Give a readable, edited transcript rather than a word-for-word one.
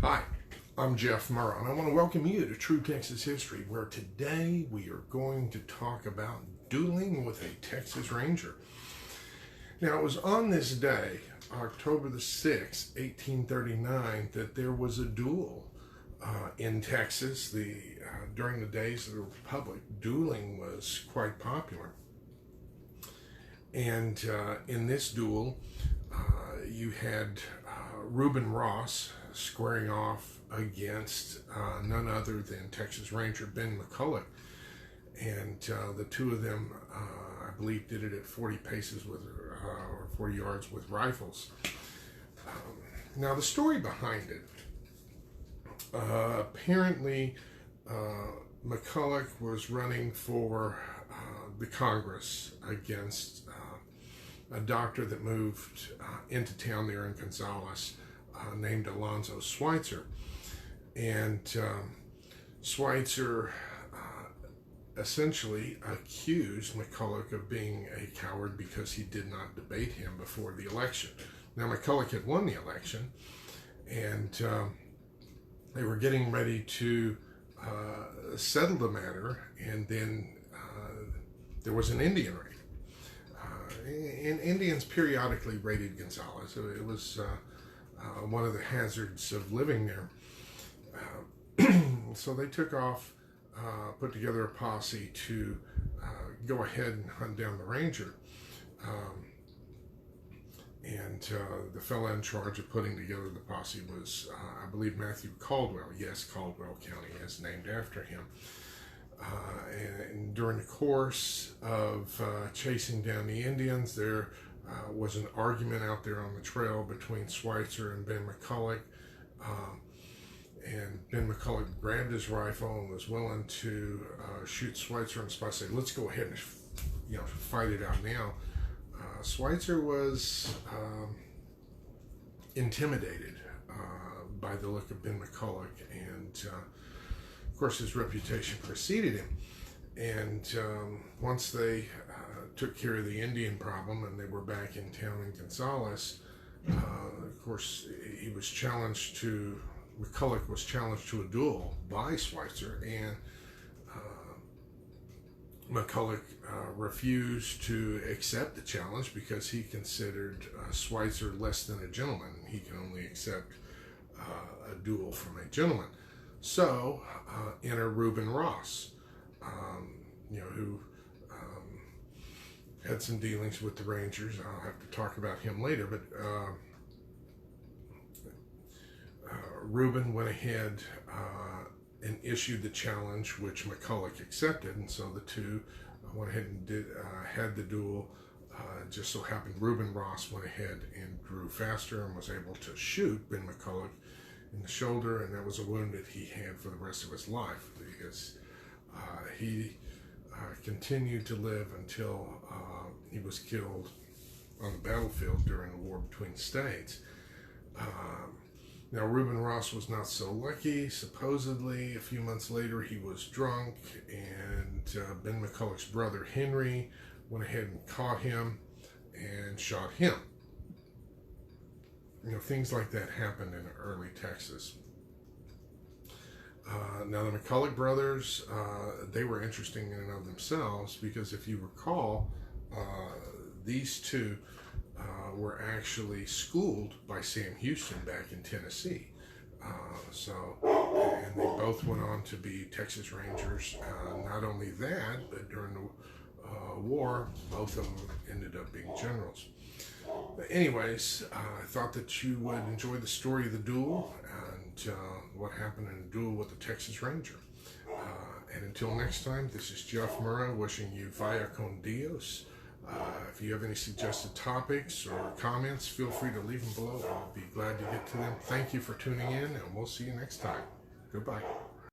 Hi, I'm Jeff Murrow, and I want to welcome you to True Texas History, where today we are going to talk about dueling with a Texas Ranger. Now, it was on this day, October the 6th, 1839, that there was a duel in Texas. During the days of the Republic, dueling was quite popular. And in this duel, you had Ruben Ross squaring off against none other than Texas Ranger Ben McCulloch. And the two of them, I believe, did it at 40 paces with, or 40 yards with rifles. Now, the story behind it, apparently McCulloch was running for the Congress against a doctor that moved into town there in Gonzales named Alonzo Schweitzer. And Schweitzer essentially accused McCulloch of being a coward because he did not debate him before the election. Now, McCulloch had won the election, and they were getting ready to settle the matter, and then there was an Indian raid. And Indians periodically raided Gonzales. It was one of the hazards of living there. So they took off, put together a posse to go ahead and hunt down the ranger. And the fellow in charge of putting together the posse was, I believe, Matthew Caldwell. Yes, Caldwell County is named after him. And during the course of chasing down the Indians, there was an argument out there on the trail between Schweitzer and Ben McCulloch. And Ben McCulloch grabbed his rifle and was willing to shoot Schweitzer in the spot, say, let's go ahead and fight it out now. Schweitzer was intimidated by the look of Ben McCulloch, and of course his reputation preceded him. And once they took care of the Indian problem and they were back in town in Gonzales, of course McCulloch was challenged to a duel by Schweitzer, and McCulloch refused to accept the challenge because he considered Schweitzer less than a gentleman. He can only accept a duel from a gentleman. So enter Ruben Ross, who had some dealings with the Rangers. I'll have to talk about him later, but Ruben went ahead and issued the challenge, which McCulloch accepted, and so the two went ahead and had the duel. Just so happened Ruben Ross went ahead and grew faster and was able to shoot Ben McCulloch in the shoulder, and that was a wound that he had for the rest of his life, because he continued to live until he was killed on the battlefield during the war between the states. Now, Ruben Ross was not so lucky. Supposedly, a few months later, he was drunk, and Ben McCulloch's brother, Henry, went ahead and caught him and shot him. Things like that happened in early Texas. Now, the McCulloch brothers, they were interesting in and of themselves, because if you recall, these two were actually schooled by Sam Houston back in Tennessee. And they both went on to be Texas Rangers. Not only that, but during the war, both of them ended up being generals. But anyways, I thought that you would enjoy the story of the duel and what happened in a duel with the Texas Ranger. And until next time, this is Jeff Murrow wishing you vaya con Dios. If you have any suggested topics or comments, feel free to leave them below. I'll be glad to get to them. Thank you for tuning in, and we'll see you next time. Goodbye.